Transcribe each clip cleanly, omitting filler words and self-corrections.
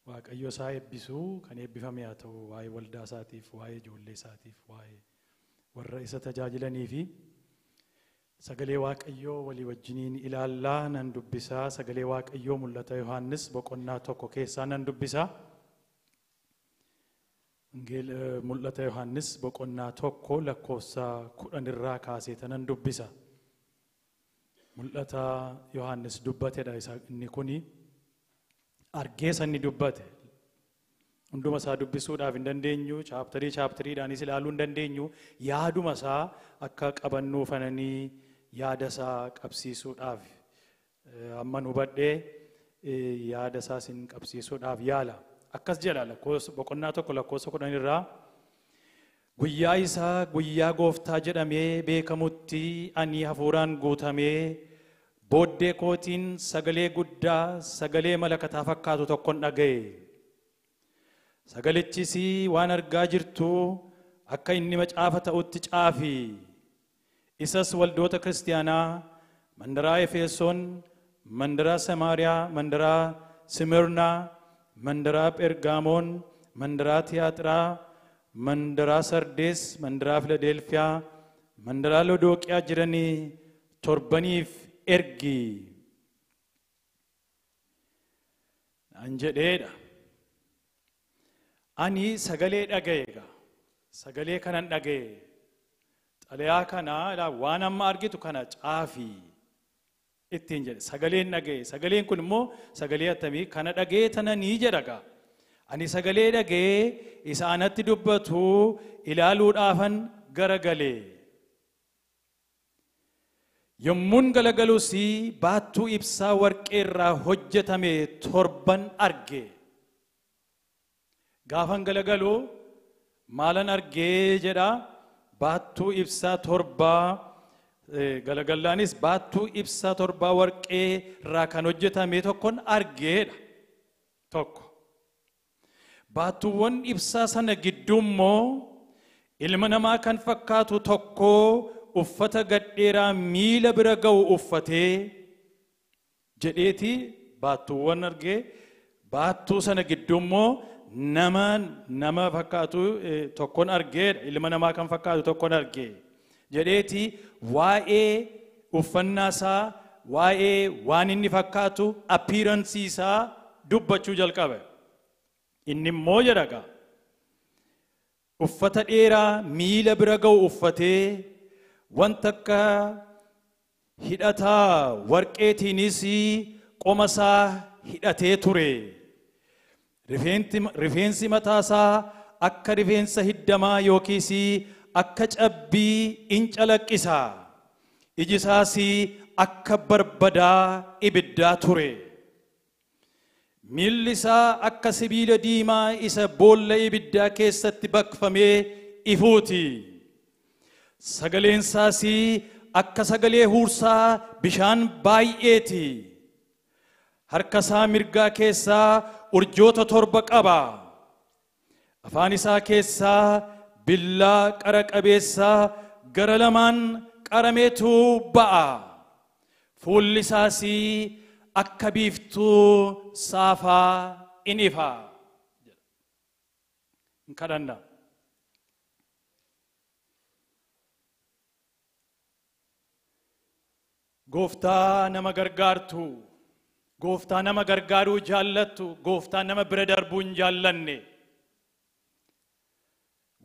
waaqayyo isaa eebbisuu kan eebbifame haa ta'u waa'ee waldaa isaatiif waa'ee ijoollee isaatiif waa'ee warra isa tajaajilanii fi sagalee waaqayyoo walii wajjiniin ilaallaa nan dubbisaa sagalee waaqayyoo mul'ata Yohaannis boqonnaa 1 keessaa nan dubbisaa mul'ata Yohaannis boqonnaa 1 lakkoofsa 10 irraa kaasee nan dubbisa mul'ata Yohaannis dubbatedha inni kuni argee sanni dubbate hunduma isaa dubbisuudhaaf hin dandeenyu chaaptariidhaanis ilaaluu hin dandeenyu yaaduma isaa akka qabannuu fananii yaada isaa qabsiisuudhaaf amma hubadhee yaada isaa sin qabsiisuudhaaf yaala akkas jedha boqonnaa 1 lakkoofsa 10 irraa guyyaa isaa guyyaa gooftaa jedhamee beekamutti ani hafuuraan guutamee booddee kootiin sagalee guddaa sagalee malakataa fakkaatu tokkon dhaga'e sagalichis waan argaa jirtu akka inni macaafa ta'utti caafi isas waldoota kiristaanaa mandaraa Efesoon mandaraa Samaariyaa mandaraa Simirnaa mandaraa Phergaamoon mandaraa Tiyaatiraa mandaraa Sardees mandaraa Filadelfiyaa mandaraa Lodooqiyaa jiranii torbaniif ergi anjedheedha ani sagalee dhaga'eega sagalee kanan dhaga'e xalayaa kana waan amma argitu kana caafi ittiin jedhe sagaleen dhaga'e sagaleen kun immoo sagalee attamii kana dhaga'e tana ni jedhaga ani sagalee dhaga'e isa anatti dubbatu ilaaluudhaafan garagalee yommuun galagaluusi baattuu ibsaa warqee irraa hojjetame torban arge gaafan galagalu maalan argee jedha baattuu ibsaa torbaa galagallaanis baattuu ibsaa torbaa warqee irraa kan hojjetame tokkon argeedha tokko baattuuwwan ibsaa sana gidduu immoo ilma namaa kan fakkaatu tokko uffata gadheeraa miila bira ga'u uffatee jedheeti baattuuwwan argee baattuu sana gidduu immoo nama fakkaatu tokkon argeedha ilma namaa kan fakkaatu tokkon argee jedheeti waa'ee uffannaa isaa waa'ee waan inni fakkaatu appearance isaa dubbachuu jalqabe inni immoo jedhaga uffata dheeraa miila bira ga'u uffatee wanta akka hidhataa warqeetiinis qoma isaa hidhatee ture rifeensi mataasaa akka rifeensa hiddamaa yookiis akka cabbii in calaqqisa iji isaas akka barbadaa ibiddaa ture miilli isaa akka sibiila diimaa isa boolla ibiddaa keessatti baqfamee ifuuti sagaleen isaas akka sagalee huursaa bishaan baay'eeti harka isaa mirgaa keessaa urjoota 7 qaba afaan isaa keessaa billaa qara qabeessaa gara lamaan qarameetu ba'a fuulli isaas akka biiftuu saafaa in ifa in kadhanna gooftaa nama gargaartu gooftaa nama gargaaruu jaallattu gooftaa nama bira darbuu hin jaallanne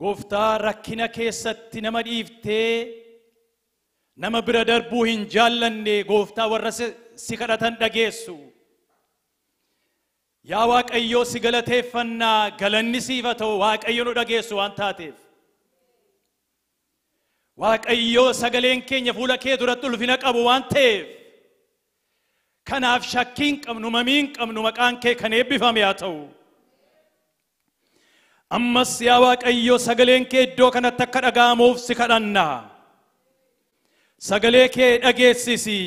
gooftaa rakkina keessatti nama dhiiftee nama bira darbuu hin jaallanne gooftaa warra si kadhatan dhageessu yaa waaqayyoo si galateeffannaa galanni siif haa ta'u waaqayyo nu dhageessu waan taateef waaqayyoo sagaleen keenya fuula kee duratti ulfina qabu waan ta'eef kanaaf shakkiin qabnu mamiin qabnu maqaan kee kan eebbifame haa ta'u ammas yaa waaqayyoo sagaleen kee iddoo kanatti akka dhaga'amuuf si kadhanna sagalee kee dhageessisi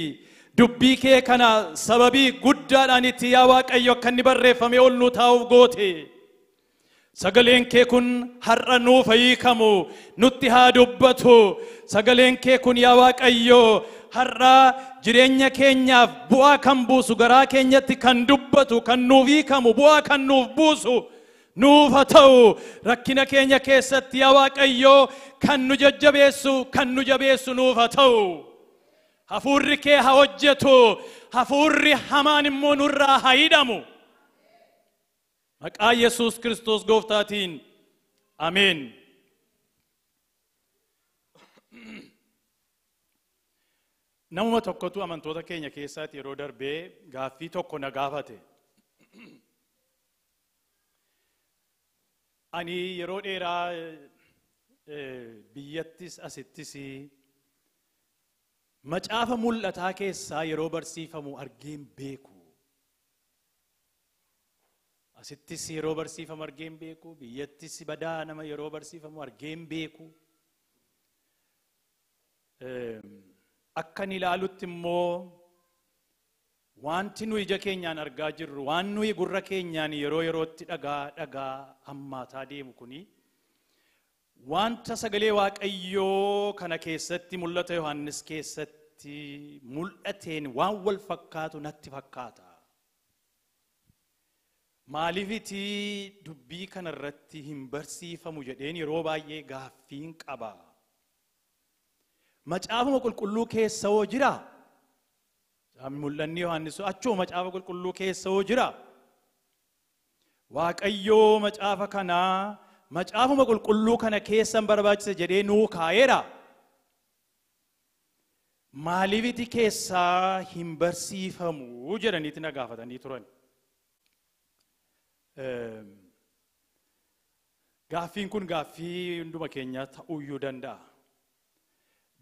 dubbii kee kana sababii guddaadhaan itti yaa waaqayyo akka inni barreeffame ol nu taa'uuf goote sagaleen kee kun har'a nuuf hiikamu nutti haa dubbatu. Sagaleen kee kun yaa Waaqayyo har'a jireenya keenyaaf bu'aa kan buusu, garaa keenyatti kan dubbatu, kan nuuf hiikamu, bu'aa kan nuuf buusu nuuf haa ta'u. Rakkina keenya keessatti yaa Waaqayyo kan nu jajjabeessu, kan nu jabeessu nuuf haa ta'u. Hafuurri kee haa hojjetu, hafuurri hamaan immoo nurraa haa hidhamu. Maqaa Yesuus Kiristoos Gooftaatiin ameen. Namuma tokkotu amantoota keenya keessatti yeroo darbee gaaffii tokko na gaafate. Ani yeroo dheeraa biyyattis asittis macaafa mul'ataa keessaa yeroo barsiifamu argeen beeku. Asittis yeroo barsiifamu argeen beeku, biyyattis badaa nama yeroo barsiifamu argeen beeku. Akkan ilaalutti immoo wanti nuyi ija keenyaan argaa jirru, waan nuyi gurra keenyaan yeroo yerootti dhagaa hammaataa deemu kuni wanta sagalee Waaqayyoo kana keessatti mul'ata Yohaannis keessatti mul'ateen waan wal fakkaatu natti fakkaata. Maaliifiti dubbii kanarratti hin barsiifamu jedheen yeroo baay'ee gaaffiin qaba. Macaafuma qulqulluu keessa hoo jira? Mul'anni Yohaannis achuma macaafa qulqulluu keessa hoo jira? Waaqayyoo macaafa kanaa macaafuma qulqulluu kana keessan barbaachisa jedhee nuu kaa'eera. Maaliifiti keessaa hin barsiifamu jedhaniiti na gaafatanii turan. Gaaffiin kun gaaffii hunduma keenyaa ta'uyyuu danda'a.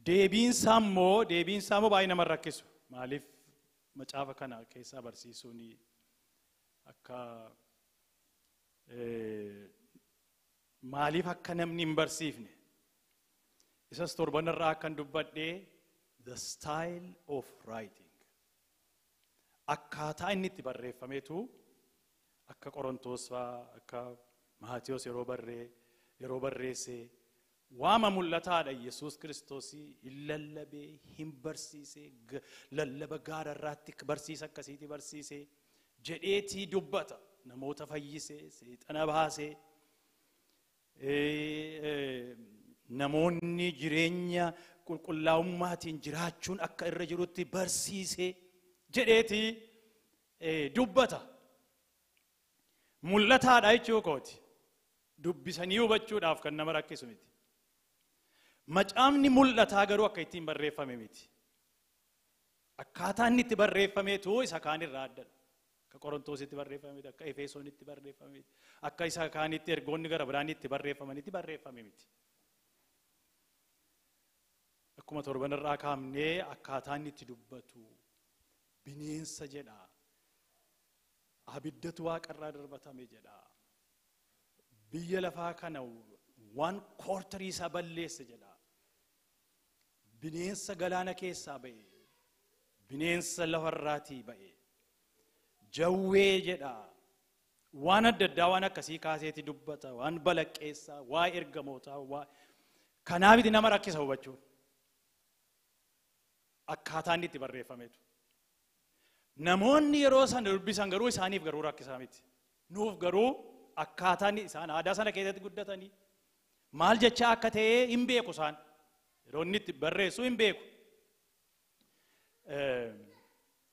Deebiinsaa immoo baay'ee nama rakkisu. Maaliif macaafa kana keessaa barsiisuun akka maaliif akka namni hin barsiifne. Isas torbanarraa akkan dubbadhee the style of writing. Akkaataa inni itti barreeffameetu akka Qorontoos fa'aa, akka Maatiyos yeroo barreesse waama mul'ataadha. Yesuus Kiristoos hin lallabee, hin barsiise, lallaba gaararraatti barsiisa akkasiitti barsiise jedheetii dubbata. Namoota fayyise, seexana baase, namoonni jireenya qulqullaa'ummaatiin jiraachuun akka irra jirutti barsiise jedheetii dubbata. Mul'ataadha jechuu kooti. Dubbisanii hubachuudhaaf kan nama rakkisu miti. Macaafni mul'ataa garuu akka ittiin barreeffame miti. Akkaataa inni itti barreeffameetu isa kaanirraa addadha. Akka Qorontoositti barreeffame miti, akka Efesoonitti barreeffame miti, akka isa kaanitti ergoonni gara biraanitti barreeffamanitti barreeffame miti. Akkuma torbanirraa kaamnee akkaataa inni itti dubbatu bineensa jedha. Abiddatu waaqarraa darbatame jedha. Biyya lafaa kana 1/4 isaa balleesse jedha. Bineensa galaana keessaa ba'e, bineensa lafarraatii ba'e, jawwee jedha. Waan adda addaa waan akkasii kaaseeti dubbata, waan balaqqeessaa, waa ergamootaa, kanaaf itti nama rakkisa hubachuun. Akkaataa inni itti barreeffametu. Namoonni yeroo sana dubbisan garuu isaaniif garuu rakkisaa miti. Nuuf garuu akkaataan isaan aadaa sana keessatti guddatanii maal jechaa akka ta'e hin beeku isaan. Yeroo inni itti barreessu hin beeku.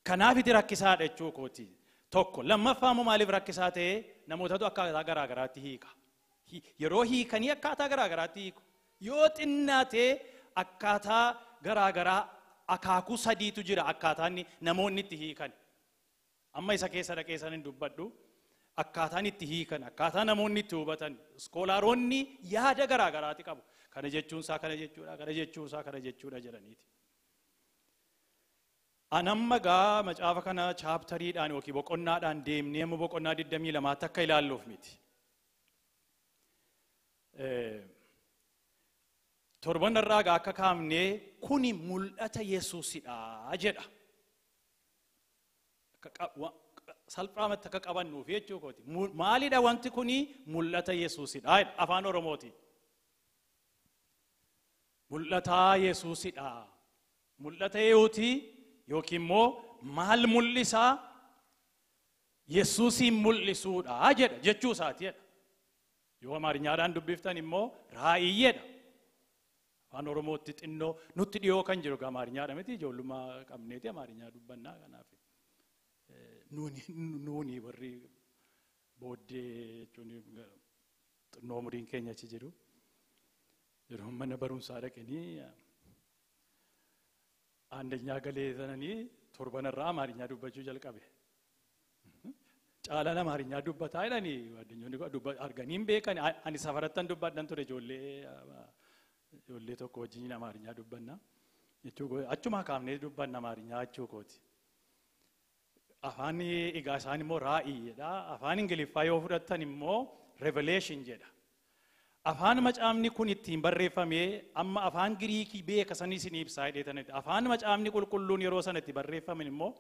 Kanaaf itti rakkisaadha jechuu kooti. Tokko lammaffaa immoo maaliif rakkisaa ta'e namootatu akkaataa garaa garaatti hiika. Yeroo hiikanii akkaataa garaa garaatti hiiku. Yoo xinnaatee akkaataa garaa garaa akaakuu sadiitu jira akkaataan namoonni itti hiikan. Amma isa keessa dhaqeessan hin dubbadhu. Akkaataan itti hiikan, akkaataa namoonni itti hubatan, iskoolaaroonni yaada garaa garaati qabu. Kana jechuunsaa kana jechuudha, kana jechuunsaa kana jechuudha jedhaniiti. Anamma gaa macaafa kana chaaptariidhaan yookiin boqonnaadhaan deemnee amma boqonnaa 22 akka ilaalluuf miti. Torbanarraa gaa akka kaamnee kuni mul'ata Yesuusidha jedha. salphaamatti akka qabannuuf jechuu kooti. Maalidha wanti kuni? Mul'ata Yesuusidha. Afaan Oromooti. Mul'ata Yesuusidha. Mul'ata eeyooti yookiin immoo maal mul'isaa? Yesuusin mul'isuudha jedha jechuu isaati jedha. Yoo Amaariyaadhaan dubbiftan immoo raa'iyyeedha. Afaan Oromootti xinnoo nutti dhiyoo kan jiru Amaariyaadha miti, ijoollummaa qabneeti Amaariyaa dubbannaa kanaaf. Nuuni warri booddee jechuun xinnoo umuriin keenya achi jiru. Yeroo mana barumsaa dhaqanii aandanyaa galee sananii torbanarraa Amaariyaa dubbachuu jalqabe. Caalaan Amaariyaa dubbataa jedhanii addunyoonni arganii hin beekan. Ani safarattan dubbadhan ture ijoollee tokko wajjin Amaariyaa dubbanna jechuun achumaa kaafnee dubbanna Amaariyaa jechuu kooti. Afaan egaa isaan immoo raa'iyyeedha. Afaan Ingiliffaa yoo fudhattan immoo revelation jedha. Afaan macaafni kun ittiin barreeffamee amma afaan Giriikii beeka sanii isin ibsaa jedheetanitti. Afaan macaafni qulqulluun yeroo sanatti barreeffaman immoo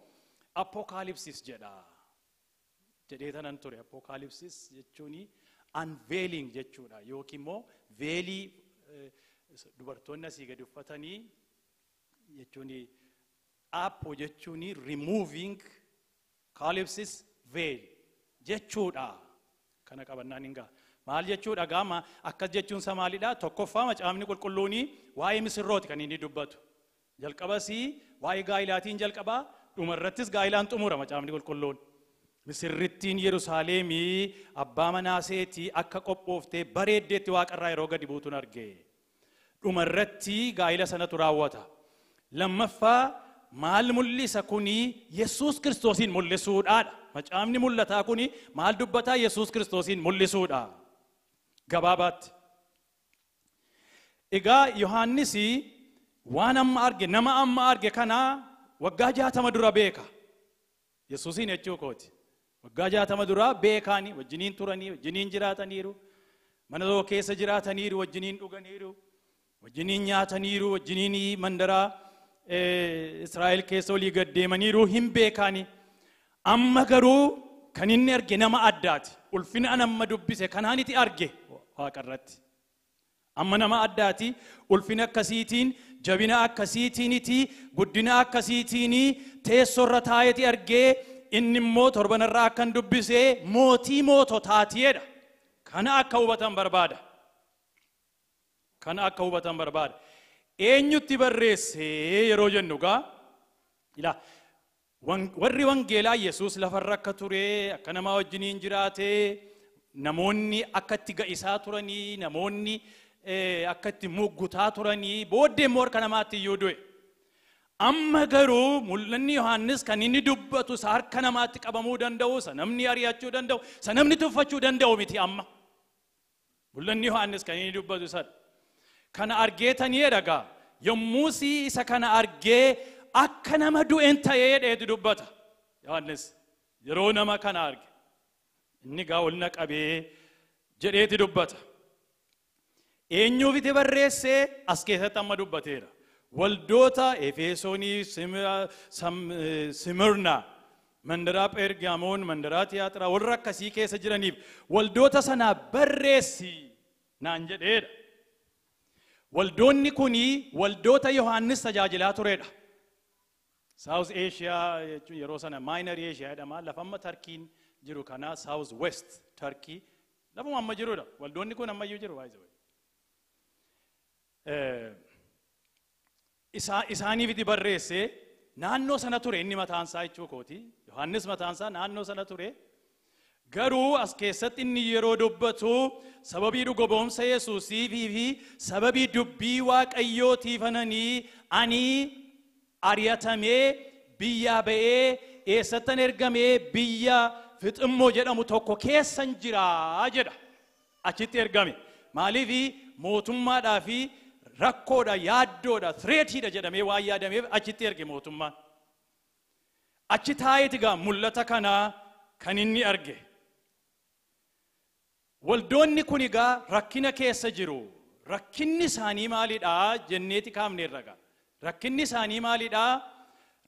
Apocalypsis jedha. Jedheetanan ture. Apocalypsis jechuun unveiling jechuudha. Yookiin immoo veelii dubartoonni asii gadi uffatanii jechuun appo jechuun removing calypsis veil jechuudha. Kana qabannaan hin ga'a. Maal jechuudha gaama akkas jechuun isa maalidha? Tokkoffaa macaafni qulqulluun waa'ee misirrooti kan inni dubbatu. Jalqabasii waa'ee gaa'ilaatiin jalqabaa, dhumarrattis gaa'ilaan xumura macaafni qulqulluun. Misirrittiin Yerusaalemii abbaa manaaseetii akka qophooftee bareeddeetti waaqarraa yeroo gadi buutuun arge. Dhumarratti gaa'ila sanatu raawwata. Lammaffaa maal mul'isa kuni? Yesuus Kiristoosin mul'isuudhaadha. Macaafni mul'ataa kuni maal dubbataa? Yesuus Kiristoosin mul'isuudha. Gabaabaatti. Egaa Yohaannis waan amma arge, nama amma arge kana waggaa 60 dura beeka. Yesuusin jechuu kooti. Waggaa 60 dura beekaanii wajjiniin turanii, wajjiniin jiraataniiru. Mana tokko keessa jiraataniiru, wajjiniin dhuganiiru, wajjiniin nyaataniiru, wajjiniin mandaraa Israa'el keessa olii gad deemaniiru hin beekaanii. Amma garuu kan inni arge nama addaati. Ulfina amma dubbise kanaaniti arge waaqarratti. Amma nama addaati. Ulfina akkasiitiin, jabina akkasiitiiniti, guddina akkasiitiin teessorra taa'eeti argee inni immoo torbanarraa akkan dubbisee mootii moototaatiidha. Kana akka hubatan barbaada. Kana akka hubatan barbaada. Eenyutti barreessee yeroo jennu gaa ilaa warri wangeelaa Yesuus lafarra akka ture, akka namaa wajjiniin jiraate, namoonni akka itti ga'isaa turanii, namoonni akka itti muggutaa turanii, booddee immoo harka namaatti iyyuu du'e. Amma garuu mul'anni Yohaannis kan inni dubbatu isa harka namaatti qabamuu danda'u, isa namni ari'achuu danda'u, isa namni tuffachuu danda'u miti amma. Mul'anni Yohaannis kan inni dubbatu isa kana argeetanii dhagaa. Yommus isa kana argee akka nama du'een ta'ee dheetu dubbata. Yohaannis yeroo nama kana arge inni gaa ol na qabee jedheeti dubbata. Eenyuufiti barreessee as keessatti amma dubbateera. Waldoota Efesoonii, Simirnaa, mandaraa Phergaamoon, mandaraa Tiyaaxiraa warra akkasii keessa jiraniif waldoota sanaa barreessi naan jedheedha. Waldoonni kuni waldoota Yohaannis tajaajilaa turedha. South Asia jechuun yeroo sana Minor Asia jedhama. Lafamma Tarkiin jiru kana South West Turkey lafuma amma jirudha. Waldoonni kun ammayyuu jiru baay'ee. Isaaniifiti barreessee naannoo sana ture inni mataansaa jechuu kooti. Yohaannis mataansaa naannoo sana ture. Garuu as keessatti inni yeroo dubbatu sababii dhuga ba'umsa Yesuusii fi sababii dubbii Waaqayyootiifananii ani ari'atamee biyyaa ba'ee eessattan ergamee biyya Fiximmoo jedhamu tokko keessan jiraa jedha. Achitti ergame. Maaliif mootummaadhaa fi rakkoodha, yaaddoodha, threetiidha jedhamee waan yaadameef achitti erge mootummaan. Achi taa'eeti gaa mul'ata kanaa kan inni arge. Waldoonni kun egaa rakkina keessa jiru. Rakkinni isaanii maalidha jenneeti kaafneerra gaa. Rakkinni isaanii maalidha?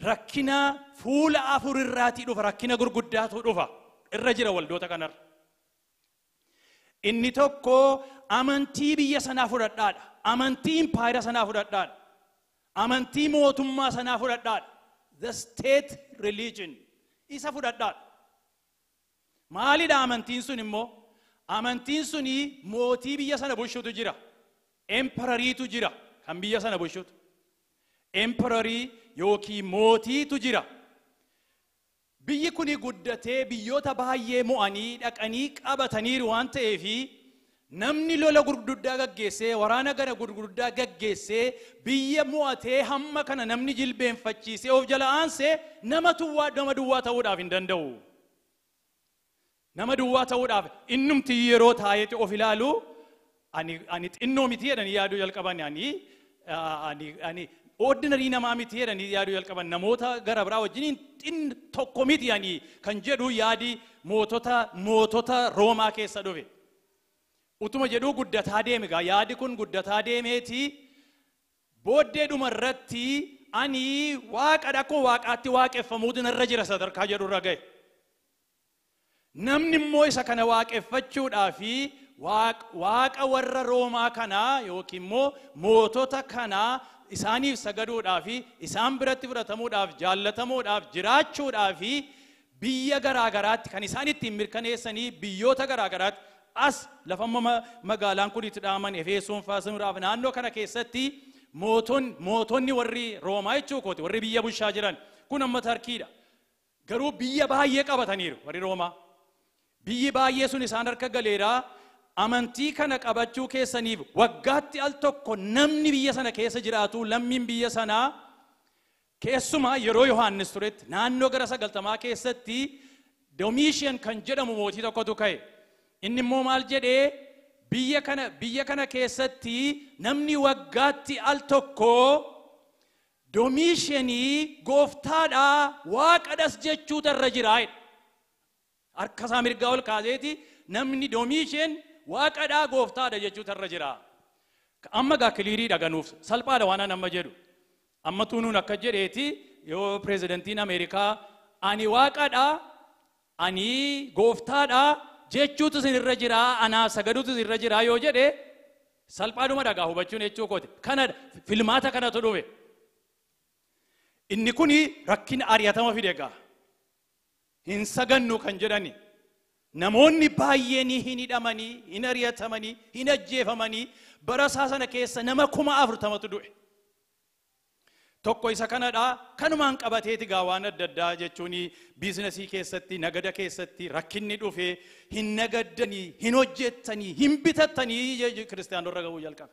rakkina fuula afur irraatii dhufa, rakkina gurguddaatu dhufa irra jira waldoota kanarra. Inni tokko amantii biyya sanaa fudhadhaadha, amantii impaayera sanaa fudhadhaadha, amantii mootummaa sanaa fudhadhaadha, the state religion isa fudhadhaadha. Maalidha amantiin sun immoo? Amantiin suni mootii biyya sana bulchutu jira, emperoriitu jira kan biyya sana bulchutu, emperorii yookiin mootiitu jira. Biyyi kuni guddatee biyyoota baay'ee mo'anii dhaqanii qabataniiru waan ta'eefi namni lola gurguddaa gaggeessee, waraana gara gurguddaa gaggeessee biyya mo'atee hamma kana namni jilbeenfachiisee of jala aansee nama duwwaa ta'uudhaaf hin danda'u. Nama duwwaa ta'uudhaaf innumti yeroo taa'eeti of ilaalu ani xinnoo miti jedhanii yaaduu jalqaban, ani ordinary namaa miti jedhanii yaaduu jalqaban, namoota gara biraa wajjin tokko miti kan jedhu yaadi mootota Roomaa keessa dhufe. Utuma jedhuu guddataa deeme gaa yaadi kun guddataa deemeeti booddee dhumarratti ani waaqadha akkuma waaqaatti waaqeffamuutu narra jira sadarkaa jedhu irra ga'e. Namni immoo isa kana waaqeffachuudhaafi waaqa warra Roomaa kanaa yookiin immoo mootota kanaa isaaniif sagaduudhaafi isaan biratti fudhatamuudhaaf jaallatamuudhaaf jiraachuudhaafi biyya garaagaraatti kan isaan ittiin mirkaneessanii biyyoota garaagaraatti as lafa magaalaan kun itti dhaaman Efesoon Faasmiraaf naannoo kana keessatti mootonni warri Roomaa jechuukooti warri biyya bulchaa jiran kun amma Tarkiidha. Garuu biyya baay'ee qabataniiru warri Roomaa. Biyyi baay'ee sun isaan harka galeera. Amantii kana qabachuu keessaniif waggaatti al tokko namni biyya sana keessa jiraatu lammiin biyya sanaa keessumaa yeroo Yohaannis turetti naannoo gara 90 keessatti Domitian kan jedhamu mootii tokkotu ka'e. Inni immoo maal jedhee biyya kana keessatti namni waggaatti al tokko Domitianii gooftaadha waaqadhas jechuutu irra jira. Harka isaa mirgaa ol kaaseeti namni Domitian waaqadha gooftaadha jechuutu irra jira. Amma gaa kiliirii dhaganuuf salphaadha waan amma jedhu. Amma tuunuun akka jedheeti yoo pirezidantiin Ameerikaa ani waaqadha ani gooftaadha jechuutu irra jira anaaf sagaduutu irra jira yoo jedhe salphaadhuma dhagaa hubachuun jechuu kooti. Kana filmaata kanatu dhufe. Inni kuni rakkina ari'atama fide gaa. Hin sagannu kan jedhani. Namoonni baay'een hin hidhamanii, hin ari'atamanii, hin ajjeefamanii bara isaa sana keessa nama 40,000tu du'e. Tokko isa kanadha. Kanumaan qabateeti gaa waan adda addaa jechuun biizinasii keessatti, nagada keessatti rakkinni dhufe hin nagaddanii, hin hojjettanii, hin bitattanii kiristaanota ga'uu jalqabe.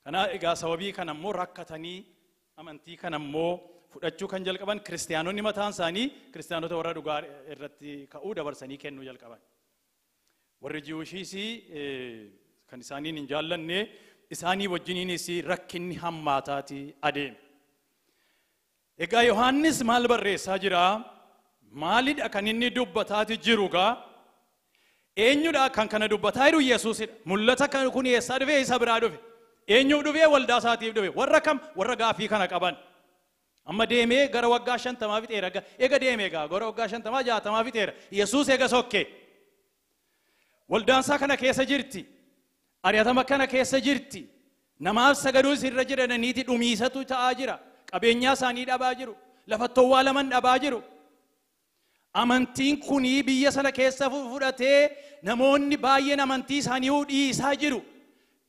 Kana egaa sababii kana immoo rakkatanii amantii kana immoo fudhachuu kan jalqaban kiristaanonni mataan isaanii kiristaanota warra dhugaa irratti ka'uu dabarsanii kennuu jalqaban. Warri Jiwushiis kan isaaniin hin jaallanne isaanii wajjiniinis rakkinni hammaataati adeeme. Egaa Yohaannis maal barreessaa jira? Maalidha kan inni dubbataati jiru gaa? Eenyudha kan kana dubbataa jiru? Yesuusidha. Mul'ata kun eessaa dhufe? Isa biraa dhufe. Eenyuu dhufe? Waldaa isaatiif dhufe. Warra kam? Warra gaaffii kana qaban. Amma deemee gara waggaa 50 fixeera. Ega deemee gaa gara waggaa 50 60 fixeera. Yesuus ega sokke. Waldaansaa kana keessa jirti. Ari'atama kana keessa jirti. Namaaf sagaduus irra jiraniiti dhumiisatu ta'aa jira. Qabeenyaa isaanii dhabaa jiru. Lafa awwaalaman dhabaa jiru. Amantiin kunii biyya sana keessa fudhatee namoonni baay'een amantii isaanii dhiisaa jiru.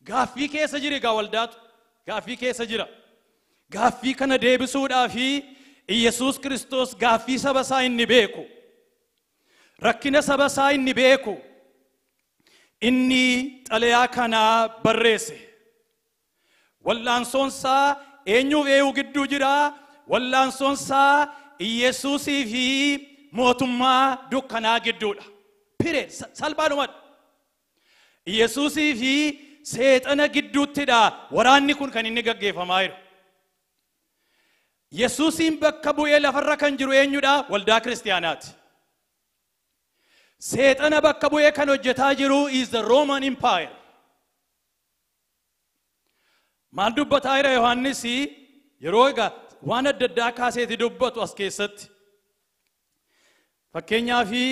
Gaaffii keessa jira egaa waldaatu. Gaaffii keessa jira. Gaaffii kana deebisuudhaafi Yesuus Kiristoos gaaffii saba isaa inni beeku. Rakkina saba isaa inni beeku. Inni xalayaa kana barreesse. Wallaansoon isaa eenyuuf eeyyuu gidduu jira? Wallaansoon isaa Yesuusii fi mootummaa dukkanaa gidduudha. Piree salphaadhumadha. Yesuusii fi seexana gidduuttidha waraanni kun kan inni gaggeeffamaa jiru. Yesuusiin bakka bu'ee lafarra kan jiru eenyudha? Waldaa kiristaanaati. Seexana bakka bu'ee kan hojjetaa jiru is the Roman Empire. Maal dubbataa jira Yohaannis? Yeroo egaa وانا ددا كاسيتي دبتو اسكيست فكينيا في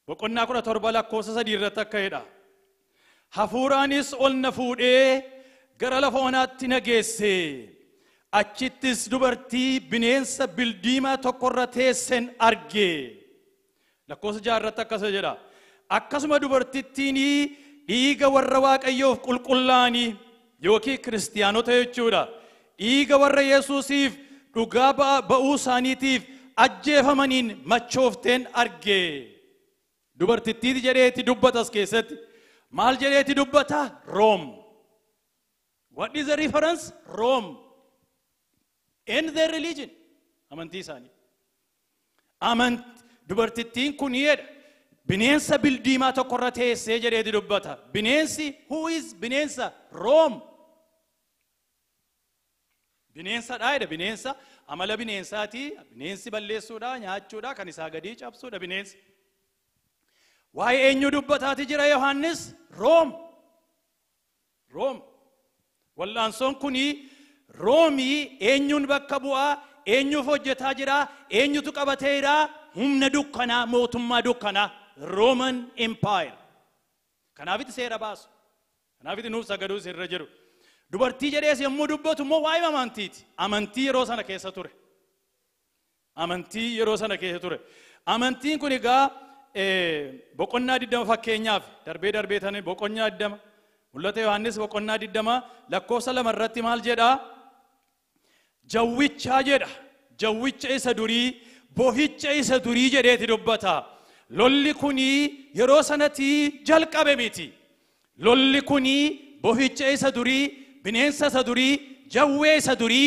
وقلنا كنا تربلا كوسا سديرتا كيدا حفورانيس قلنا فودي غرا لفونات نغيسي اچيتس دبرتي بنينس بلديما تقرته سن ارجي لكوس جارتا كسجرا اكسما دبرتيني ديغا ور واقيو قلقلاني يوكي كريستيانو تيچودا ديغا ور يسوسيف دغابا باوسانيتيف اجيفمنين مچوفتن ارجي دبرتي جريتي دبتاس كيست مال جريتي دبتا روم. What is the reference? Rome and their religion. Amanti sani. Amant dubartittiin kun yedha bineensa bildiimaa tokko irra teessee jedheeti dubbata. Bineensi who is bineensa? Rome. Bineensa dhaayedha bineensa amala bineensaati. Bineensi balleessuudha nyaachuudha kan isaa gadii cabsuudha bineensi. Waa'ee eenyu dubbataati jira Yohaannis? Rome. Rome. والأنسون كوني رومي أنيون بكبوا أنيو فوجتا جرا أنيو تكابتيرا هم ندوكنا موتم ما دوكنا رومان إمباير كنافيت سيرا باس كنافيت نوسا غدو سير رجرو دوبرتي جريس يمو دوبتو مو واي مامانتيت أمانتي روسانا كيسا توري أمانتي روسانا كيسا توري أمانتي كوني غا بوكونا دي دم فكينياف دربي ثاني بوكونا دي دم ولته يوحنس وقلنا ددما لكوسا لمرتي مال جدا جويتشا جدا جويتشا إسدوري بوهيتشا إسدوري جدا تدبتا لولي كوني يروسانتي جلق أبميتي لولي كوني بوهيتشا إسدوري بنينسا سدوري جوي إسدوري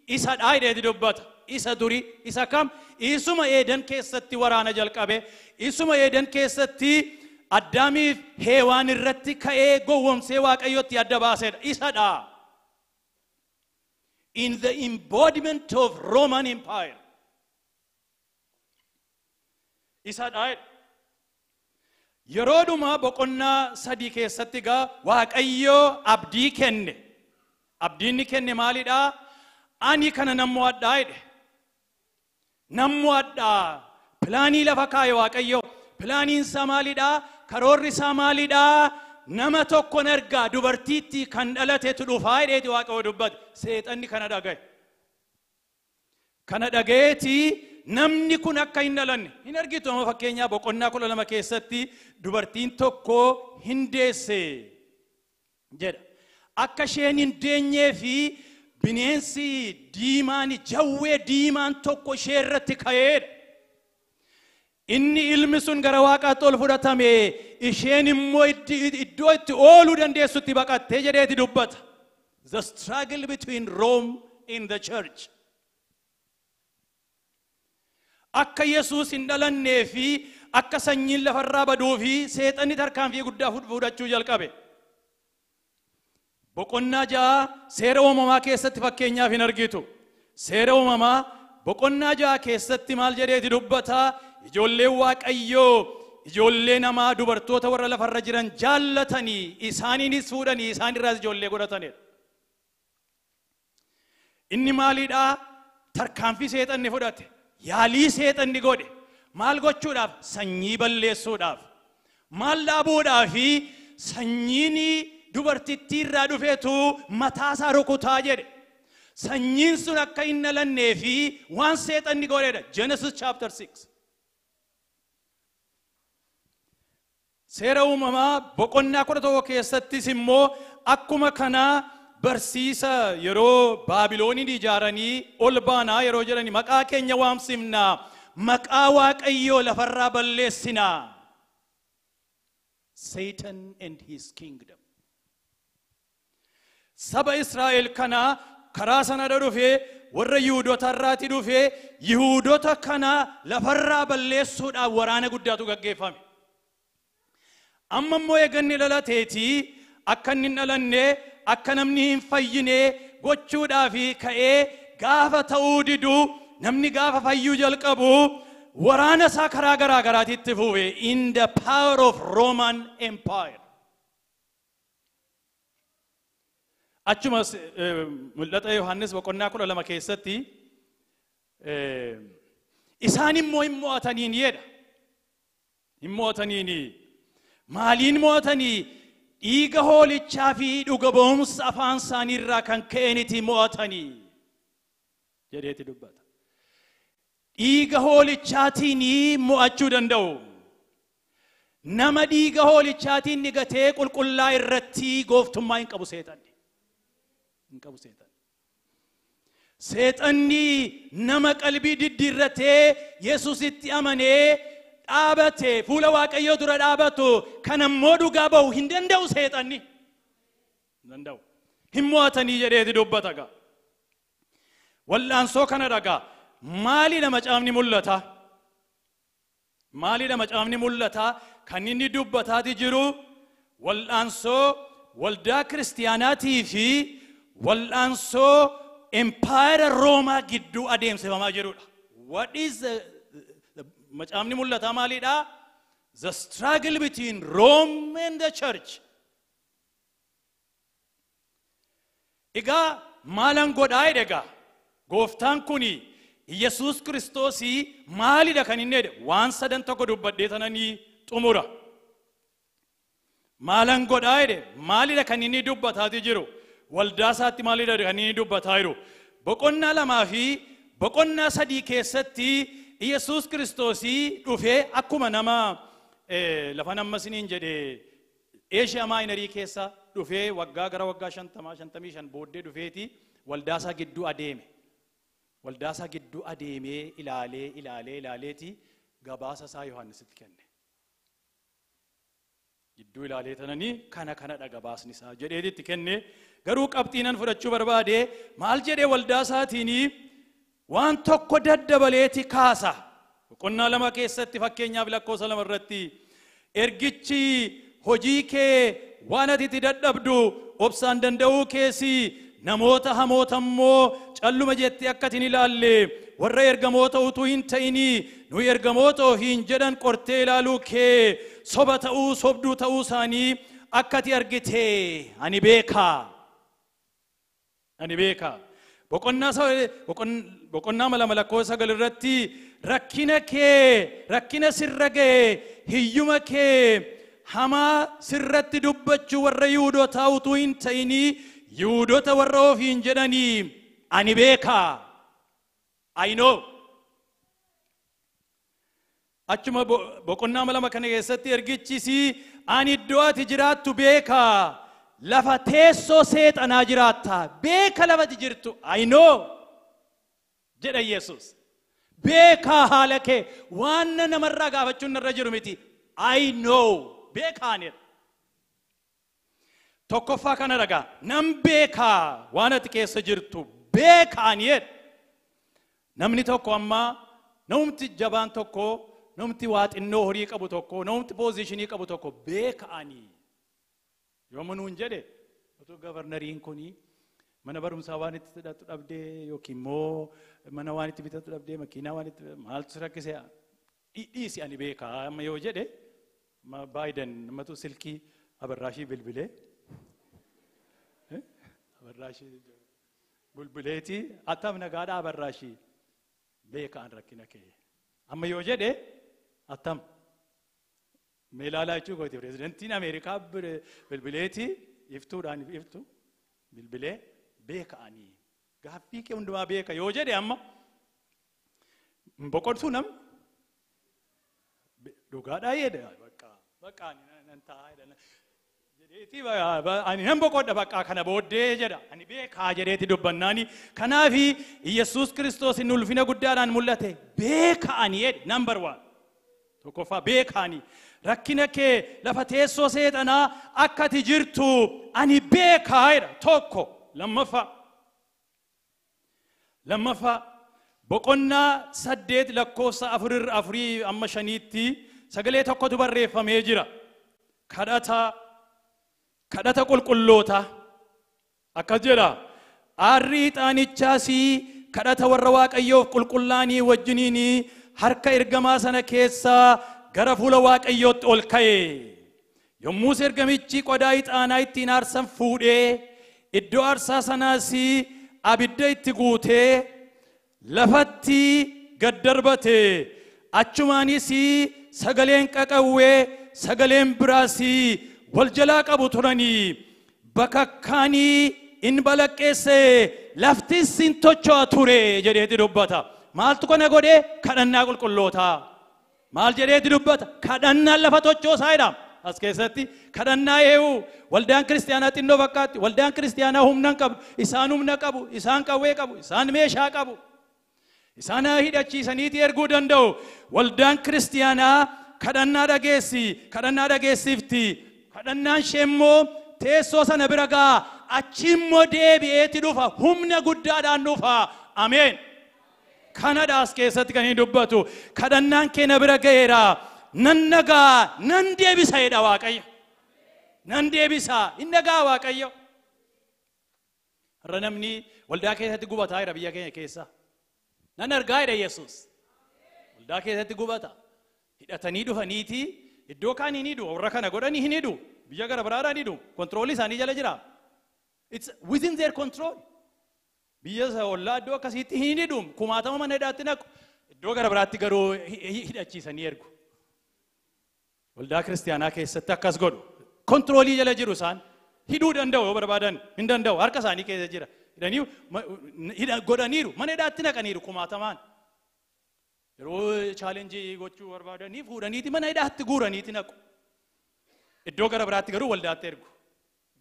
إسد آيدة تدبتا إسدوري إسكام إسوما إيدن كيستي ورانا جلق أبي إسوما إيدن كيستي أدامي هيوان الرتي كأي قوم سواك أيوتي أدباسد إسدا in the embodiment of Roman Empire إسدا يرودو ما بقولنا صديقة ستيجا واك أيو أبدي كنّ أبدي كنّ مالي دا أني كنا نمواد دايد نمواد دا بلاني لفكاي واك أيو بلانين سامالي دا كروري سامالي دا نما توكو نرغا دوبرتيتي كان دلته تدوفاي ديتي واقو دبت سيطاني كان دغايتي نمني كون اكا هندلن هنرغيتو ما فكينيا بوقنا كل لما كيستي دوبرتين توكو هندسي جد اكا شينين دنيه في بنينسي ديماني جوي ديمان توكو شيرتي كايد إني إلمسون غرواكا تول فراتامي إشين مويت إدوت أولو دندي سوتي باكا تجري دبت the struggle between Rome and the church أكا يسوس إندلن نفي أكا سنين لفرابا دوفي سيطاني تركان في قد فودا تشوجل كابي بقولنا جا سيرو ماما كيست فكينيا في نرجيتو سيرو ماما بقولنا جا كيست مال جري دبتا إجولة واقعيو إجولة نما دوبرتوتا ورا لفرجران جالتاني إساني نسفوراني إساني راز إجولة قراتاني إني مالي دا تركان في سيطان نفودات يالي سيطان نقود مال قوچو داف سنجي بلسو داف مال دابو دافي سنجيني دوبرتي تير رادو فيتو متاسا روكو تاجر سنجين سنكا إنالن نفي وان سيطان نقود دا Genesis chapter 6 سيرو ماما بقولنا كرتو كيستي سمو أكما كنا برسيسا يرو بابلوني دي جاراني أولبانا يرو جاراني مكا كينيا وام سمنا مكا واك أيو لفرا بلسنا Satan and his kingdom سبا إسرائيل كنا كراسنا دروفي ور يهودو تراتي دوفي يهودو تكنا لفرا بلسنا ورانا قداتو غاقفامي أما مو يغني للاتيتي أكنن لنه أكنمني فيني غوچو دافي كأي غافة توددو نمني غافة فيو جلقبو ورانا ساكرا غراغراتي تفوه in the power of Roman Empire achuma mul'ata Yohaannis boqonnaa 12 keessatti isaan immoo hin mo'ataniin jedha. Hin mo'ataniin maaliin mo'atanii? Dhiiga hoolichaa fi dhuga ba'umsa afaan isaanii irraa kan ka'eeniti mo'atanii jedheeti dubbata. Dhiiga hoolichaatiin mo'achuu danda'u. Nama dhiiga hoolichaatiin dhigatee qulqullaa irratti gooftummaa hin qabu seexanni. Hin qabu seexanni. Seexanni nama qalbii diddiirratee Yesuusitti amanee dhaabate fuula Waaqayyoo dura dhaabatu kan ammoo dhugaa ba'u hin danda'u seexanni. Hin danda'u. Hin mo'atanii jedheeti dubbata gaa. Wal'aansoo kana dhagaa. Maalidha macaafni mul'ata? Maalidha macaafni mul'ata? Kan inni dubbataati jiru wal'aansoo waldaa kiristiyaanaatii fi wal'aansoo empire Roomaa gidduu adeemsifamaa jirudha. What is macaafni mul'ata maalidha? The struggle between Rome and the church. Egaa maalan godhaa egaa gooftaan kuni Yesuus Kiristoosii maalidha kan inni jedhe? Waan sadan tokko dubbadhee tananii xumura. Maalan godhaa jedhe maalidha kan inni dubbataati jiru? Waldaa isaatti maalidha kan inni dubbataa jiru? Boqonnaa 2 fi boqonnaa 3 keessatti Yesuus Kiristoosii dhufee akkuma nama lafa nammasiniin jedhe Eeshiyaa Maayinarii keessa dhufee waggaa gara waggaa 50-55 booddee dhufeeti waldaa isaa gidduu adeeme. Waldaa isaa gidduu adeemee ilaaleeti gabaasa isaa Yohaannisitti kenne. Gidduu ilaalee tananii kana gabaasni isaa jedheetitti kenne. Garuu qabxiinan fudhachuu barbaade maal jedhee waldaa isaatiin waan tokko daddabaleeti kaasa. Boqonnaa 2 keessatti fakkeenyaaf lakkoofsa 2 irratti ergichi hojii kee waan ati itti dadhabdu obsaan danda'uu keessi namoota hamoota immoo calluma jettee akka hin ilaalle warra ergamoota utuu hin ta'inii nuyi ergamoota hin jedhan qortee ilaaluu kee soba ta'uu sobduu ta'uu isaanii akka ati argite ani beekaa. Ani beekaa. Boqonnaa 2 lakkoofsa 9 irratti rakkina sirra ga'e hiyyuma kee hamaa sirratti dubbachuu warra Yihuudootaa utuu hin ta'inii Yihuudoota warra ofiin jedhanii ani beekaa. I know. Achuma boqonnaa 2 kana keessatti ergichisi ani iddoo ati jiraattu beekaa. Lafa teessoo seexanaa jiraatta. Beeka lafati jirtu. I know. Jedha Yesuus. Beekaa haala kee waan namarraa gaafachuun narra jiru miti. I know. Beekaanidha. Tokkoffaa kana dhagaa. Nam beekaa waan ati keessa jirtu. Beekaanidha. Namni tokko amma namumti jabaan tokko namumti waaxinnoo horii qabu tokko namumti poozishinii qabu tokko beekaanii. Yooma nuun jedhe otoo gavarnariin kuni mana barumsaa waan itti hidhatu dhabdee yookiin immoo mana waan itti bitatu dhabdee makiinaa waan itti maaltu rakkisee dhiisi ani beekaa amma yoo jedhe Baayiden namatu silkii abarraashii bilbilee abarraashii bilbileeti attam nagaadhaa abarraashii beekaan rakkina kee amma yoo jedhe attam meelaalaa jechuu gooti pirezidantiin Ameerikaa bilbileeti iftuudhaan iftu bilbilee beekaanii gaaffii kee hundumaa beeka yoo jedhe amma boqortuu nam dhugaadhaa jedhe bakka ani taa'aa jedheeti ani nan boqodha bakka kana booddee jedha ani beekaa jedheeti dubbannaani kanaafi Yesuus Kiristoos inni ulfina guddaadhaan mul'ate beekaanii jedhe number 1 tokkoffaa beekaanii rakkina kee lafa teessoo seexanaa akka ati jirtu ani beekaa jedha tokko lammaffaa boqonnaa 8 lakkoofsa 4 sagalee tokkotu barreeffamee jira kadhata qulqulloota akkas jedha aarri ixaanichaasii kadhata warra Waaqayyoof qulqullaanii wajjiniinii harka ergamaa sana keessaa gara fuula Waaqayyootti ol ka'e. Yommus ergamichi qodaa ixaanaa ittiin aarsan fuudhee iddoo aarsaa sanaas abidda itti guutee lafatti gad darbate achumaanis sagaleen qaqawwee sagaleen biraas wal jalaa qabu turanii bakakkaanii in balaqqeesse laftis in tocho'a ture jedheeti dubbata. Maaltu kana godhee? Kadhannaa qulqullootaa. Maal jedheeti dubbata? Kadhannaan lafa tochoosaa jedhama. As keessatti kadhannaa eewu waldaan kiristaanaa xinnoo fakkaatti. Waldaan kiristaanaa humna qabu, isaan humna qabu, isaan qawwee qabu, isaan meeshaa qabu. Isaan hidhachiisaniiti erguu danda'u. Waldaan kiristaanaa kadhannaa dhageessi, kadhannaa dhageessifti. Kadhannaan ishee immoo teessoo sana bira ga'a. Achi immoo deebi'eeti dhufa. Humna guddaadhaan dhufa. Ameen. Kanadha as keessatti kan hin dubbatu. Kadhannaan kee na bira ga'eera. Nan nagaa, nan deebisa jedha Waaqayyo. Nan deebisa, hin nagaa Waaqayyo. Har'a namni waldaa keessatti gubataa jira biyya keenya keessa. Nan argaa jedha Yesuus. Waldaa keessatti gubata. Hidhatanii dhufaniiti iddoo kaan hin hidhu, warra kana godhanii hin hidhu, biyya gara biraadhaan hidhu. Kontroolii isaanii jala jira. It's within their control. Biyya ollaa iddoo akkasiitti hin hidhu, kumaatama mana hidhaatti naqu. Iddoo gara biraatti garuu hidhachiisanii ergu. Waldaa kiristaanaa keessatti akkas godhu. Kontroolii jala jiru isaan. Hidhuu danda'u yoo barbaadan hin danda'u. Harka isaanii keessa jira. Godhaniiru mana hidhaatti naqaniiru kumaatamaan. Yeroo chaalenjii gochuu barbaadanii fuudhaniiti mana hidhaatti guuraniiti naqu. Iddoo gara biraatti garuu waldaatti ergu.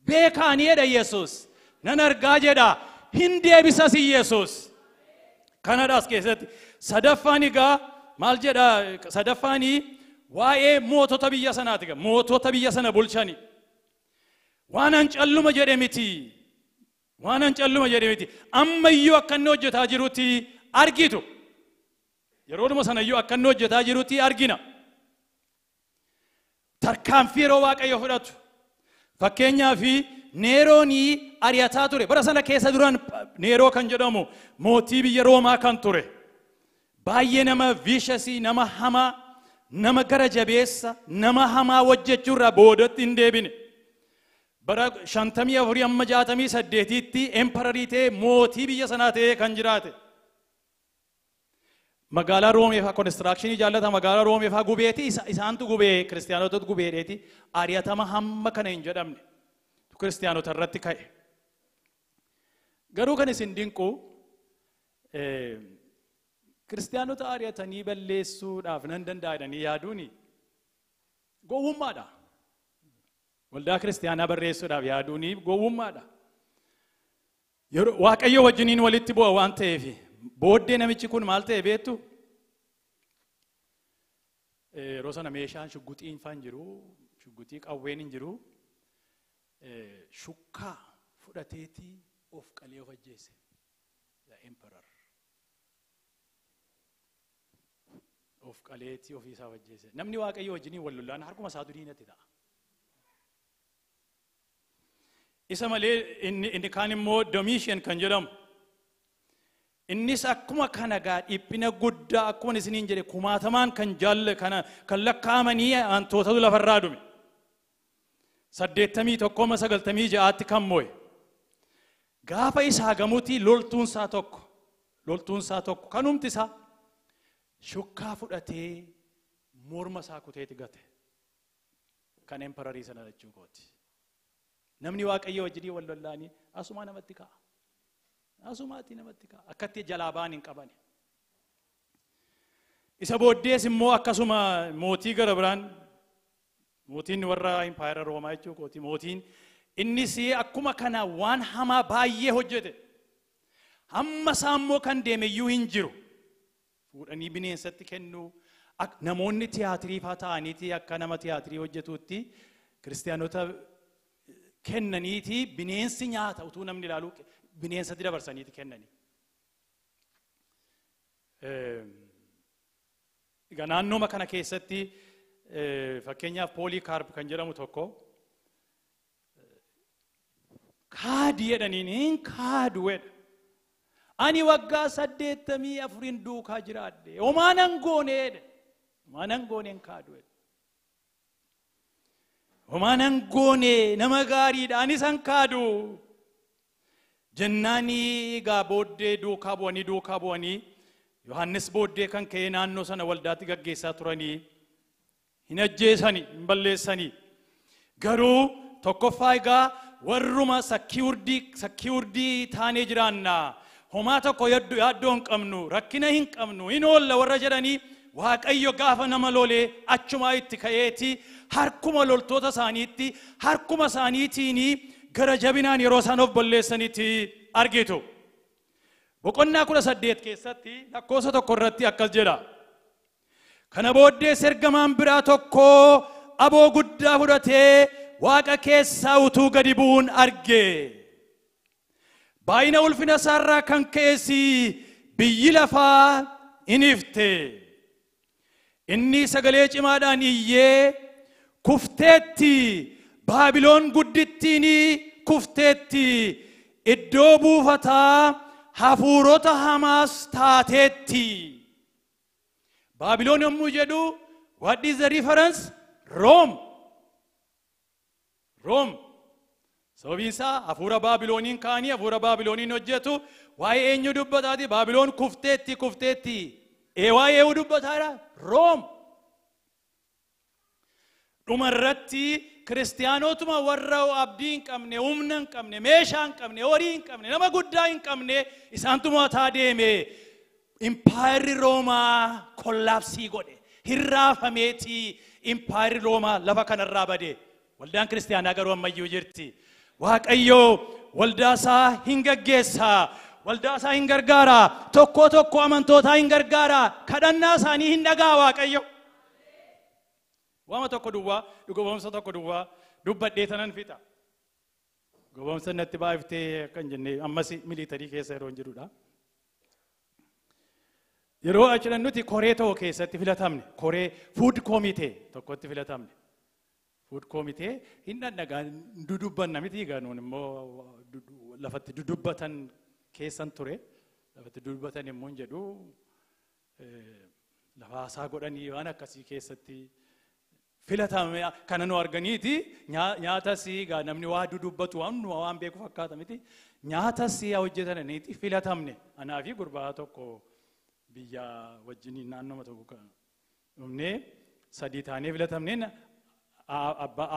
Beekaanii jedha Yesuus. Nan argaa jedha. Hin deebisas Yesuus. Kanadha as keessatti. Sadaffaan egaa maal jedha? Sadaffaanii waa'ee mootota biyya sanaati. Mootota biyya sana bulchani. Waan an calluma jedhe miti. Waan an calluma jedhe miti. Ammayyuu akka inni hojjetaa jirutti argitu. Yeroodhuma sanayyuu akka inni hojjetaa jirutti argina. Tarkaanfii yeroo Waaqayyo fudhatu. Fakkeenyaaf Neeroonii ari'ataa ture. Bara sana keessa duran Neeroo kan jedhamu mootii biyya Roomaa kan ture. Baay'ee nama viishasii, nama hamaa, nama gara jabeessa, nama hamaa hojjechuurraa boodatti hin deebine. Bara 54 amma 68tti empararii ta'ee mootii biyya sanaa ta'ee kan jiraate. Magaalaa Roomeefaa konistirakshinii jaallata magaalaa Roomeefaa gubeeti isaantu gubee kiristaanotatu gubeedheeti ari'atama hamma kana hin jedhamne. Kiristaanota irratti ka'e. Garuu kan isin dinqu kiristaanota ari'atanii balleessuudhaaf nan danda'anii yaaduuni gowwummaadha. Waldaa kiristaanaa barreessuudhaaf yaaduuni gowwummaadha. Waaqayyo wajjiniin walitti bu'a waan ta'eef booddee namichi kun maal ta'e beektu? Yeroo sana meeshaan shugguxiin faan jiru, shugguxii qawween hin jiru. Shukkaa fudhateeti of qalee of ajjeese. The emperor. Of qaleeti ofiisaa of ajjeese. Namni Waaqayyo wajjiniin wal lollaan harkuma isaa diinatti ta'a. Isa malee inni kaan immoo Domitian kan jedhamu. Innis akkuma kana gaa dhiphina guddaa akkuma isiniin jedhe kumaatamaan kan lakkaa'amanii hantootatu lafarraa dhume. 81-96 kan moo'e. Gaafa isaa gamuutii loltuunsaa tokko kanumti isaa shukkaa fudhatee morma isaa kuteeti gate. Kan empararii sana jechuu kooti. Namni Waaqayyo wajjinii wal lollaanii asumaa namatti ka'a. Asumaatti namatti ka'a. Akkatti jalaa ba'an hin qabani. Isa booddees immoo akkasuma mootii gara biraan mootiin warra impaayera Roomaa jechuu kooti. Mootiin innis akkuma kana waan hamaa baay'ee hojjete. Hamma isaa immoo kan deemeyyuu hin jiru. Fuudhanii bineensatti kennuu. Namoonni tiyaatirii fa'aa ta'aniiti akka nama tiyaatirii hojjetuutti kiristaanota kennaniiti bineensi nyaata utuu namni ilaalu bineensatti dabarsaniiti kennanii. Naannooma kana keessatti fakkeenyaaf Pooliikaarp kan jedhamu tokko kaadii jedhaniin hin kaadu wedha. Ani waggaa 84 duukaa jiraadhe. Homaanan gooneedha. Homaanan gooneen kaadu wedha. Homaanan goonee nama gaariidha. Ani san kaadu. jennani ga bodde duukaa bu'anii Yohannis booddee kan ka'ee naannoo sana waldaatti gaggeessaa turanii hin ajjeesanii hin balleessanii garuu tokkoffaa egaa warruma sakkii taanee jiraanna homaa tokko yaaddoo hin qabnu rakkina hin qabnu hin oolla warra jedhanii Waaqayyo gaafa nama lolee achumaa itti ka'eeti harkuma loltoota isaaniitti harkuma isaaniitiin gara jabinaan yeroo isaan of balleessanitti argitu. Boqonnaa 18 keessatti lakkoofsa tokko irratti akkas jedha. Kana booddee ergamaan biraa tokko aboo guddaa fudhatee Waaqa keessaa utuu gadi bu'uun arge. Baay'ina ulfina isaarraa kan ka'eesi biyyi lafaa in ifte. Inni sagalee cimaadhaan iyyee kufteetti Baabiloon guddittiin kufteetti iddoo buufataa hafuurota hamaas taateetti. Baabiloon yommuu jedhu what is the reference? Rome. Sababiin isaa hafuura Baabilooniin kaanii hafuura Baabilooniin hojjetu waa'ee eenyu dubbataati? Baabiloon kufteetti. Waa'ee eenyu dubbataadha? Rome. Dhumarratti kiristaanotuma warra abdii hin qabne, humna hin qabne, meeshaa hin qabne, horii hin qabne, nama guddaa hin qabne isaantuma taa deeme impaayirri Roomaa kollaapsii godhe. Hirraafameeti impaayirri Roomaa lafa kanarraa bade. Waldaan kiristaanaa garuu ammayyuu jirti. Waaqayyo waldaasaa hin gaggeessaa. Waldaasaa hin gargaara. Tokko amantootaa hin gargaara. Kadhannaa isaanii hin dhagaa Waaqayyo. Waama tokko duwwaa, gowwoomsa tokko duwwaa dubbadhee tanan fixa. Gowwoomsa natti baaftee kan jennee ammas miliitarii keessa yeroo jirudha. Yeroo achiran nuti koree tokko keessatti filatamne, koree food committee tokkotti filatamne. Food committee hin dhadhagaan dudubbanna miti gaanuun immoo lafatti dudubbatan keessan ture. Lafatti dudubbatan immoo hin jedhu lafaasaa godhanii waan akkasii keessatti filatame kana nu arganiiti nyaata si gaa namni waa dudubbatu waan beeku fakkaata miti nyaata si hojjetananiiti filatamne anaa fi gurbaa tokko biyya wajjiniin naannoo tokko dhumnee sadii taanee filatamneen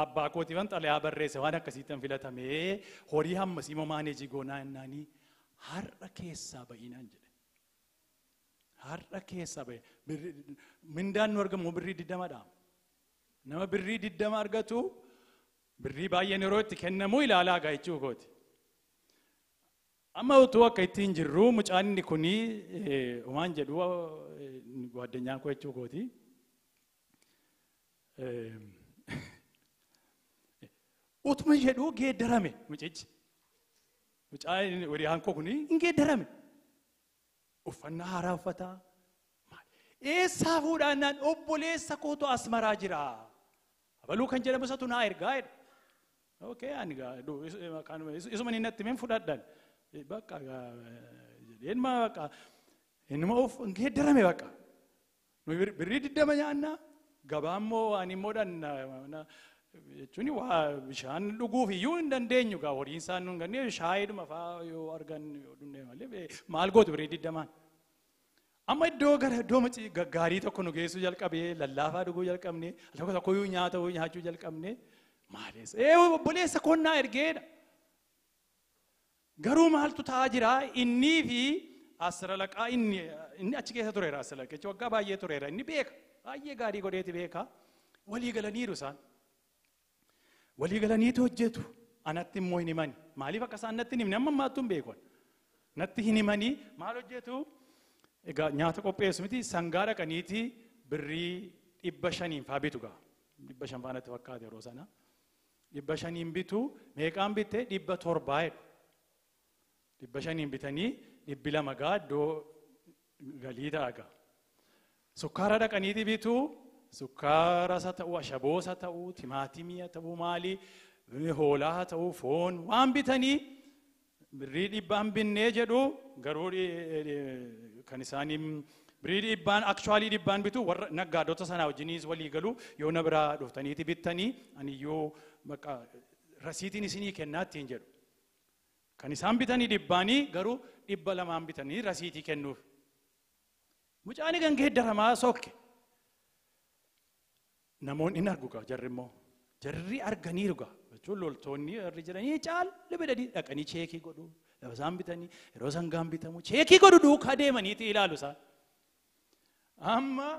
abbaa kootiifan xalayaa barreesse waan akkasiitan filatamee horii hammasii moo maaneejii goonaa jennaanii har'a keessaa ba'inaan jedhe. Har'a keessaa ba'e mindaan nu argamu birrii 20dha. Nama birrii 20 argatu birrii baay'een yeroo itti kennamu ilaalaa gaachuu kooti. Amma utuu akka ittiin jirru mucaan inni kuni waan jedhu waaddanyaan koo jechuu kooti. Utuma jedhu geeddarame mucichi. Mucaan wariyaan koo kuni hin geeddarame. Uffannaa haaraa uffataa. Eessaa fuudhaannaan obboleessa kootu asmaraa jira. Abaluu kan jedhamu isatu naa ergaa jedha. Okay, ani isuma inni natti men fudhadhan. Bakka jedheenuma bakka innuma of geeddarame bakka. Birrii 20 nyaanna gabaa immoo ani immoo jechuun waa bishaan dhuguuf iyyuu hin dandeenyu gaa horiin isaan nu hin ganne shaayiidhuma fa'aa yoo argan yoo dhumne malee maal gootu birrii 20. Amma iddoo gara iddoo gaarii tokko nu geessuu jalqabee lallaafaa dhuguu jalqabne tokko nyaachuu jalqabne maaleessa obboleessa konnaa ergeedha. Garuu maaltu ta'aa jira inni fi Asralaqaa inni achi keessa tureera Asralaqaa jechuun waggaa baay'ee tureera inni beeka baay'ee gaarii godheeti beeka walii galaniiru isaan walii galaniitu hojjetu anatti immoo hin himani maaliif akka isaan natti hin himne amma ammaattuu hin beekon natti hin himanii maal hojjetu. Egaa nyaata qopheessu miti sangaa dhaqaniiti birrii 500 faa bitu gaa 500 faanatti fakkaate yeroo sana 500 bitu meeqaan bitte 700 jedhu 500 bitanii 200 gaa iddoo galii ta'a gaa sukkaara dhaqaniiti bitu sukkaara isa ta'uu ashaboosa ta'uu timaatimii ta'uu maalii hoolaa ta'uu foon waan bitanii birrii 100 binnee jedhu garuu kan isaanii birrii 100 actually 100 bitu warra naggaadota sana wajjiniis walii galu yoo na biraa dhuftaniiti bittanii aniyyuu bakka rasiitiin isinii kennaatti hin jedhu Kan isaan bitanii dhibbaanii garuu 200 bitanii rasiitii kennuuf. Mucaan kan geeddaramaa sokke. Namoonni hin argu jarri immoo. Jarri arganii dhugaa. Jechuun loltoonni irra jiranii caalli bidadii dhaqanii cheekii godhu. Lafa isaan bitanii yeroo sangaan bitamu cheekii godhu duukaa deemaniiti ilaalu isaan. Amma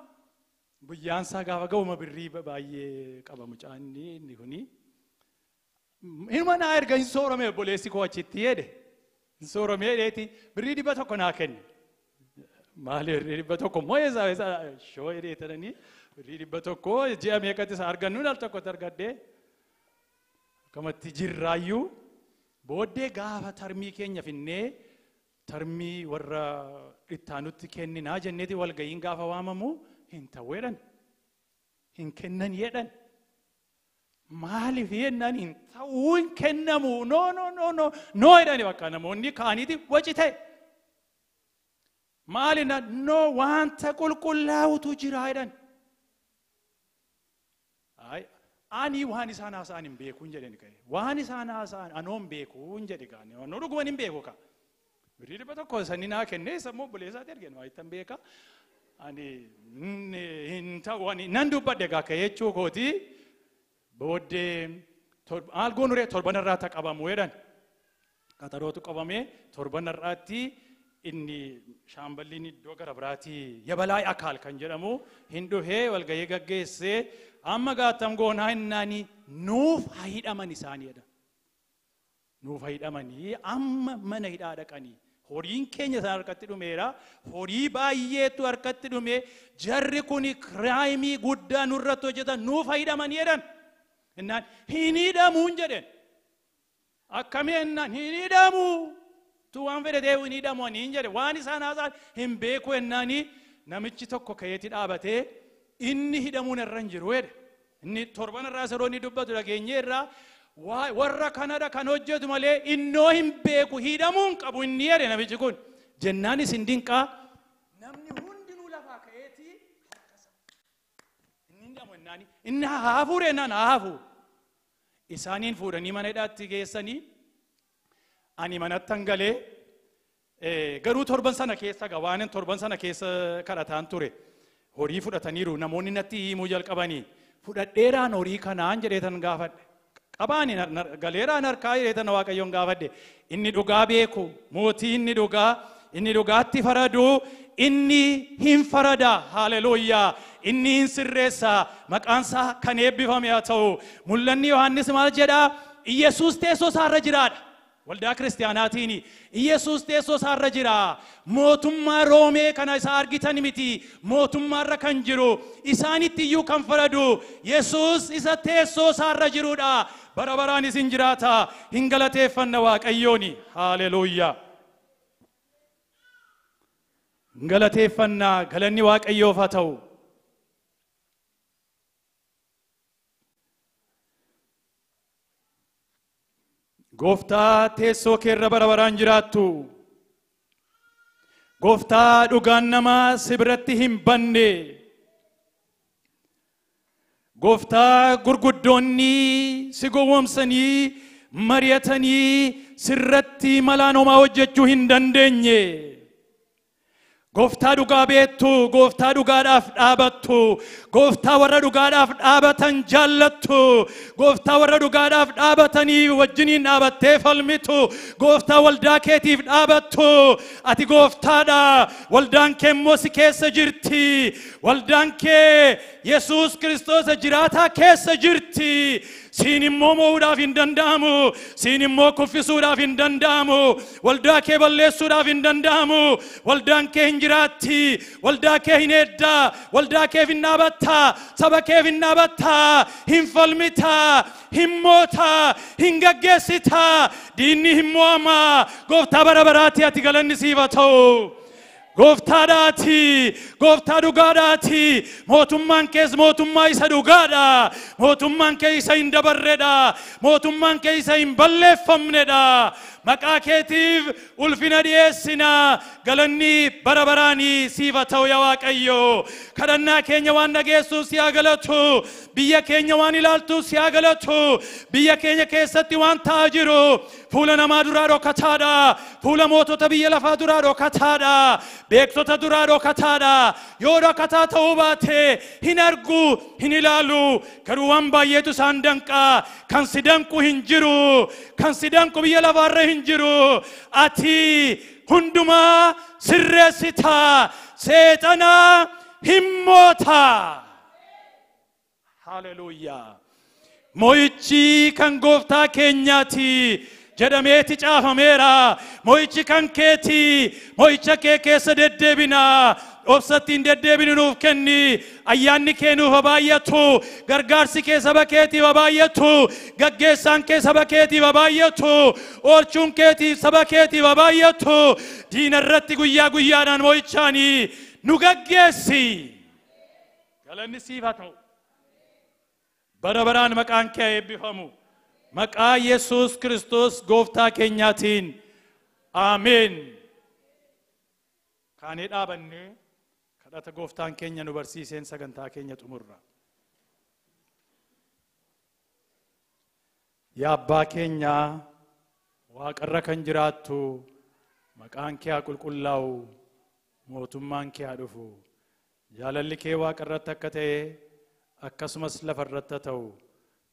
guyyaan isaa gaafa ga'uma birrii baay'ee qaba mucaan inni kuni. Ilma naa erga hin soorame obboleessi koo achitti jedhe. Hin soorame jedheeti birrii 100 naa kenni. Maali birrii 100 moo eessa shoo jedheetanii birrii 100 ji'a meeqatti isa argannu al tokkotti argadhee akkamatti jirraayyuu booddee gaafa tarmii keenya finnee tarmii warra ittaanutti kenninaa jenneeti walga'iin gaafa waamamu hin ta'u jedhan hin kennan jedhan. Maaliif jennaan hin ta'uu hin kennamu no jedhani bakka namoonni kaaniiti waci ta'e. Maalina no wanta qulqullaa'utu jira jedhan. Ani waan isaan haasa'an hin beekuun jedhani ka'e. Waan isaan haasa'an anoon beekuun jedhi gaane. Anoo dhuguman hin beeku ka. Birrii 100 sanii naa kennee sammuu obboleessaatti ergenu waa ittan beeka. Ani hin ta'u nan dubbadhe gaa ka'e jechuu kooti. Booddee algoon uree torban irraa qabamu jedhan. Qaxarootu qabamee torban irraatti inni shaamballiin iddoo gara biraatii yabalaa akaal kan jedhamu hin dhufee walgahii gaggeessee amma gaattam goonaa hinnaanii nuuf haa hidhaman isaanii jedha. Nuuf haa hidhamanii amma mana hidhaa dhaqanii. Horiin keenya isaan harkatti dhumeera. Horii baay'eetu harkatti dhume. Jarri kuni kiraayimii guddaa nurratti hojjetan nuuf haa hidhamanii jedhan. Innaan hin hidhamuun jedhen. Akkamii innaan hin hidhamu. Tu waan fedhe ta'e hin hidhamu hin jedhe. Waan isaan haasa'an hin beeku ennaanii namichi tokko ka'eetii dhaabatee inni hidhamuun irra hin jiru jedhe. Inni torban irraa yeroo inni dubbatu dhageenyee irraa warra kanadha kan hojjetu malee innoo hin beeku hidhamuun qabu inni jedhe namichi kun. Jennaanis hin dinqaa namni hundinuu lafaa ka'eetii harkasa. Inni hidhamu ennaanii inni haafuu reenaan haafuu. Isaaniin fuudhanii mana hidhaatti geessanii ani manattan galee garuu torban sana keessa gawaanin torban sana keessa kadhataan ture. Horii fudhataniiru namoonni natti himuu jalqabanii fudhadheeraan horii kanaan jedheetan gaafadhe. Qabaani galeeraan harkaa jedheetan Waaqayyoon gaafadhe. Inni dhugaa beeku mootii inni dhugaatti faradu inni hin farada. Haleluuyaa. Inni hin sirreessa. Maqaansaa kan eebbifame haa ta'u. Mul'anni Yohaannis maal jedhaa? Iyesuus teessoo isaarra jiraadha. Waldaa kiristaanaatiin Iyesuus teessoo isaarra jira. Mootummaa Roomee kana isa argitan miti. Mootummaarra kan jiru isaanitti iyyuu kan faradu Yesuus isa teessoo isaarra jirudha. Bara baraan isin jiraata. Hin galateeffanna Waaqayyooni. Haleluuyaa. Hin galateeffanna galanni Waaqayyoof haa ta'u. Gooftaa teessoo keerra bara baraan jiraattu. Gooftaa dhugaan namaa si biratti hin banne. Gooftaa gurguddoonni si gowwoomsanii mari'atanii sirratti malaan homaa hojjechuu hin dandeenye. Gooftaa dhugaa beektu, gooftaa dhugaadhaaf dhaabattu, gooftaa warra dhugaadhaaf dhaabatan jaallattu, gooftaa warra dhugaadhaaf dhaabatanii wajjiniin dhaabattee falmitu, gooftaa waldaa keetiif dhaabattu. Ati gooftaadha, waldaan kee immoo si keessa jirti. Waldaan kee Yesuus Kiristoos jiraataa keessa jirti. Siin immoo mo'uudhaaf hin danda'amu. Siin immoo kuffisuudhaaf hin danda'amu. Waldaa kee balleessuudhaaf hin danda'amu. Waldaan kee hin jiraatti. Waldaa kee hin eeddaa. Waldaa keef hin dhaabattaa. Saba keef hin dhaabattaa. Hin falmitaa. Hin mootaa. Hin gaggeessitaa. Diinni hin mo'amaa. Gooftaa bara baraatti ati galanni siif haa ta'u. Gooftaadhaati, gooftaa dhugaadhaati. Mootummaan kees mootummaa isa dhugaadha. Mootummaan kee isa hin dabarredha. Mootummaan kee isa hin balleeffamnedha. مقاكيتيف ألفنا ديسنا قالني بربراني سيفتو يا واقيو كرنا كينيا وان نجيسو سياغلتو بيا كينيا وان إلالتو سياغلتو بيا كينيا كيستي وان تاجرو فولنا ما درارو كتادا فولا موتو تبيا لفا درارو كتادا بيكتو تدرارو كتادا يورا كتاتا وباتي هنرغو هنلالو كروان بايتو ساندنكا كان سيدنكو هنجرو كان سيدنكو بيا لفا رهنجرو أتي هندما سرستا سيتنا هموتا هاليلويا مويتشي كان غوفتا كينياتي جدميتي جافميرا مويتشي كان كيتي مويتشا كيكي سددبنا أوبستين ددبنا نوف كني أياني كينو فبايتو غرغارسي كي سبكيتي وبايتو غغيسان كي سبكيتي وبايتو أورچون كيتي سبكيتي وبايتو دين الرتي قويا قويا نان مويتشاني نغغيسي قالني سيفاتو برابران مكان كي بفهمو مكا يسوس كريستوس غوفتا كينياتين آمين كانت آبني كداتا غوفتان كينيا نبرسيسين سغنتا كينيا تمرنا يا أبا كينيا واقرا كنجراتو مكان كيا قلقلاو موتمان كيا دفو جالالي كي واقرا تكتي akkasumas lafarratti ta'u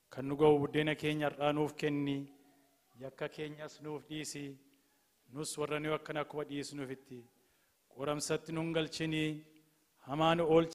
kan nu ga'u buddeena keenya nuuf kenni yakka keenyas nuuf dhiisi nus warra nu akkana akkuma dhiisnuufitti qoramsatti nun galchini hamaan oolchi